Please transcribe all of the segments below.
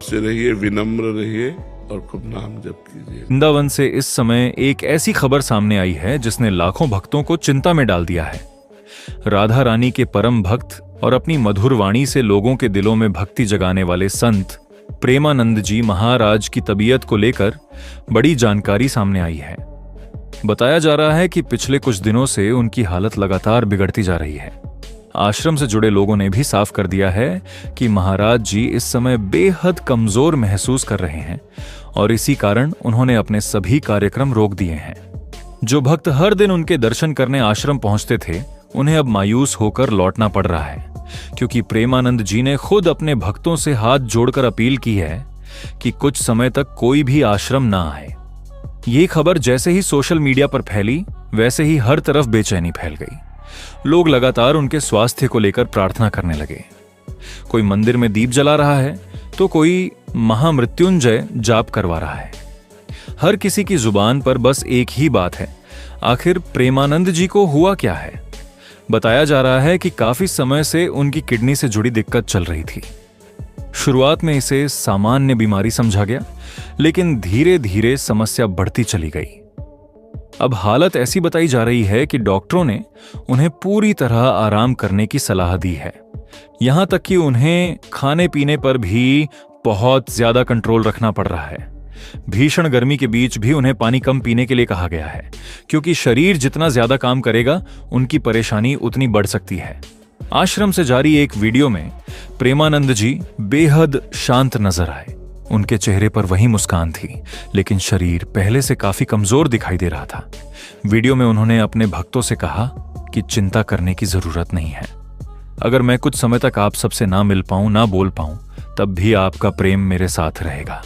से रहिए, विनम्र रहिए और खूब नाम जप कीजिए। वृंदावन से इस समय एक ऐसी खबर सामने आई है जिसने लाखों भक्तों को चिंता में डाल दिया है। राधा रानी के परम भक्त और अपनी मधुर वाणी से लोगों के दिलों में भक्ति जगाने वाले संत प्रेमानंद जी महाराज की तबीयत को लेकर बड़ी जानकारी सामने आई है। बताया जा रहा है कि पिछले कुछ दिनों से उनकी हालत लगातार बिगड़ती जा रही है। आश्रम से जुड़े लोगों ने भी साफ कर दिया है कि महाराज जी इस समय बेहद कमजोर महसूस कर रहे हैं और इसी कारण उन्होंने अपने सभी कार्यक्रम रोक दिए हैं। जो भक्त हर दिन उनके दर्शन करने आश्रम पहुंचते थे, उन्हें अब मायूस होकर लौटना पड़ रहा है, क्योंकि प्रेमानंद जी ने खुद अपने भक्तों से हाथ जोड़कर अपील की है कि कुछ समय तक कोई भी आश्रम ना आए। ये खबर जैसे ही सोशल मीडिया पर फैली, वैसे ही हर तरफ बेचैनी फैल गई। लोग लगातार उनके स्वास्थ्य को लेकर प्रार्थना करने लगे। कोई मंदिर में दीप जला रहा है तो कोई महामृत्युंजय जाप करवा रहा है। हर किसी की जुबान पर बस एक ही बात है, आखिर प्रेमानंद जी को हुआ क्या है। बताया जा रहा है कि काफी समय से उनकी किडनी से जुड़ी दिक्कत चल रही थी। शुरुआत में इसे सामान्य बीमारी समझा गया, लेकिन धीरे धीरे समस्या बढ़ती चली गई। अब हालत ऐसी बताई जा रही है कि डॉक्टरों ने उन्हें पूरी तरह आराम करने की सलाह दी है। यहां तक कि उन्हें खाने पीने पर भी बहुत ज्यादा कंट्रोल रखना पड़ रहा है। भीषण गर्मी के बीच भी उन्हें पानी कम पीने के लिए कहा गया है, क्योंकि शरीर जितना ज्यादा काम करेगा, उनकी परेशानी उतनी बढ़ सकती है। आश्रम से जारी एक वीडियो में प्रेमानंद जी बेहद शांत नजर आए। उनके चेहरे पर वही मुस्कान थी, लेकिन शरीर पहले से काफी कमजोर दिखाई दे रहा था। वीडियो में उन्होंने अपने भक्तों से कहा कि चिंता करने की जरूरत नहीं है। अगर मैं कुछ समय तक आप सबसे ना मिल पाऊं, ना बोल पाऊं, तब भी आपका प्रेम मेरे साथ रहेगा।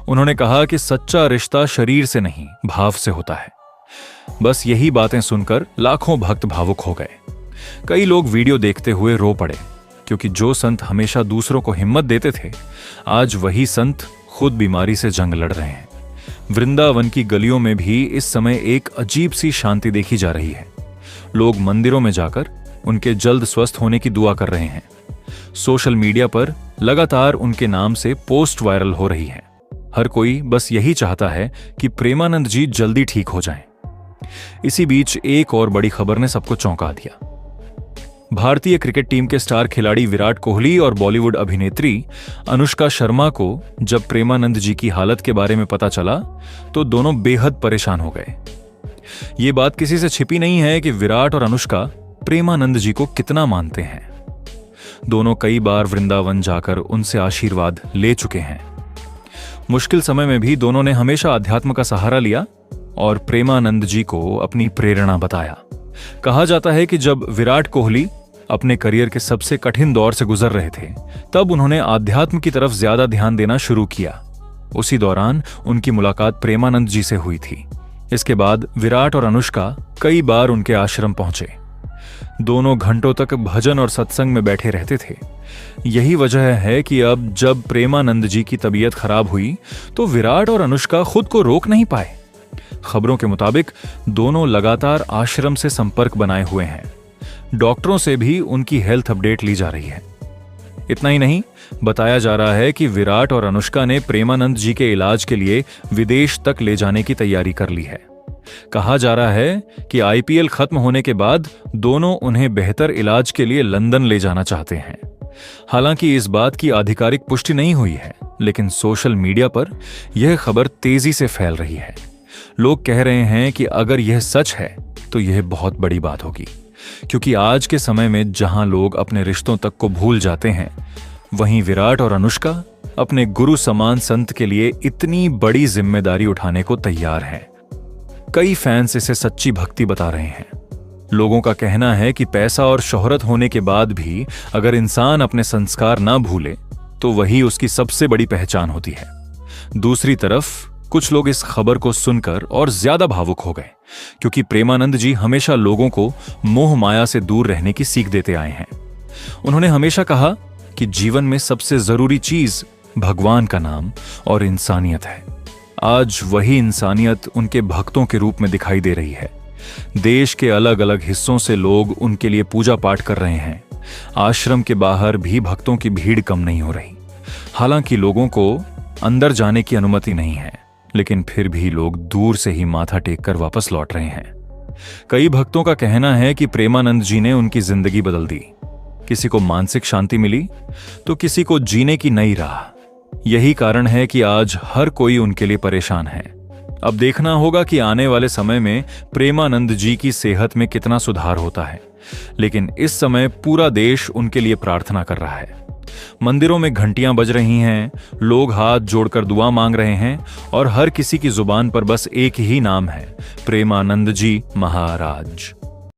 उन्होंने कहा कि सच्चा रिश्ता शरीर से नहीं, भाव से होता है। बस यही बातें सुनकर लाखों भक्त भावुक हो गए। कई लोग वीडियो देखते हुए रो पड़े, क्योंकि जो संत हमेशा दूसरों को हिम्मत देते थे, आज वही संत खुद बीमारी से जंग लड़ रहे हैं। वृंदावन की गलियों में भी इस समय एक अजीब सी शांति देखी जा रही है। लोग मंदिरों में जाकर उनके जल्द स्वस्थ होने की दुआ कर रहे हैं। सोशल मीडिया पर लगातार उनके नाम से पोस्ट वायरल हो रही है। हर कोई बस यही चाहता है कि प्रेमानंद जी जल्दी ठीक हो जाएं। इसी बीच एक और बड़ी खबर ने सबको चौंका दिया। भारतीय क्रिकेट टीम के स्टार खिलाड़ी विराट कोहली और बॉलीवुड अभिनेत्री अनुष्का शर्मा को जब प्रेमानंद जी की हालत के बारे में पता चला, तो दोनों बेहद परेशान हो गए। ये बात किसी से छिपी नहीं है कि विराट और अनुष्का प्रेमानंद जी को कितना मानते हैं। दोनों कई बार वृंदावन जाकर उनसे आशीर्वाद ले चुके हैं। मुश्किल समय में भी दोनों ने हमेशा अध्यात्म का सहारा लिया और प्रेमानंद जी को अपनी प्रेरणा बताया। कहा जाता है कि जब विराट कोहली अपने करियर के सबसे कठिन दौर से गुजर रहे थे, तब उन्होंने आध्यात्म की तरफ ज्यादा ध्यान देना शुरू किया। उसी दौरान उनकी मुलाकात प्रेमानंद जी से हुई थी। इसके बाद विराट और अनुष्का कई बार उनके आश्रम पहुंचे। दोनों घंटों तक भजन और सत्संग में बैठे रहते थे। यही वजह है कि अब जब प्रेमानंद जी की तबीयत खराब हुई, तो विराट और अनुष्का खुद को रोक नहीं पाए। खबरों के मुताबिक दोनों लगातार आश्रम से संपर्क बनाए हुए हैं। डॉक्टरों से भी उनकी हेल्थ अपडेट ली जा रही है। इतना ही नहीं, बताया जा रहा है कि विराट और अनुष्का ने प्रेमानंद जी के इलाज के लिए विदेश तक ले जाने की तैयारी कर ली है। कहा जा रहा है कि आईपीएल खत्म होने के बाद दोनों उन्हें बेहतर इलाज के लिए लंदन ले जाना चाहते हैं। हालांकि इस बात की आधिकारिक पुष्टि नहीं हुई है, लेकिन सोशल मीडिया पर यह खबर तेजी से फैल रही है। लोग कह रहे हैं कि अगर यह सच है तो यह बहुत बड़ी बात होगी, क्योंकि आज के समय में जहां लोग अपने रिश्तों तक को भूल जाते हैं, वहीं विराट और अनुष्का अपने गुरु समान संत के लिए इतनी बड़ी जिम्मेदारी उठाने को तैयार हैं। कई फैंस इसे सच्ची भक्ति बता रहे हैं। लोगों का कहना है कि पैसा और शोहरत होने के बाद भी अगर इंसान अपने संस्कार ना भूले, तो वही उसकी सबसे बड़ी पहचान होती है। दूसरी तरफ कुछ लोग इस खबर को सुनकर और ज्यादा भावुक हो गए, क्योंकि प्रेमानंद जी हमेशा लोगों को मोह माया से दूर रहने की सीख देते आए हैं। उन्होंने हमेशा कहा कि जीवन में सबसे जरूरी चीज भगवान का नाम और इंसानियत है। आज वही इंसानियत उनके भक्तों के रूप में दिखाई दे रही है। देश के अलग अलग हिस्सों से लोग उनके लिए पूजा पाठ कर रहे हैं। आश्रम के बाहर भी भक्तों की भीड़ कम नहीं हो रही। हालांकि लोगों को अंदर जाने की अनुमति नहीं है, लेकिन फिर भी लोग दूर से ही माथा टेककर वापस लौट रहे हैं। कई भक्तों का कहना है कि प्रेमानंद जी ने उनकी जिंदगी बदल दी। किसी को मानसिक शांति मिली तो किसी को जीने की नई राह। यही कारण है कि आज हर कोई उनके लिए परेशान है। अब देखना होगा कि आने वाले समय में प्रेमानंद जी की सेहत में कितना सुधार होता है, लेकिन इस समय पूरा देश उनके लिए प्रार्थना कर रहा है। मंदिरों में घंटियां बज रही हैं, लोग हाथ जोड़कर दुआ मांग रहे हैं और हर किसी की जुबान पर बस एक ही नाम है, प्रेमानंद जी महाराज।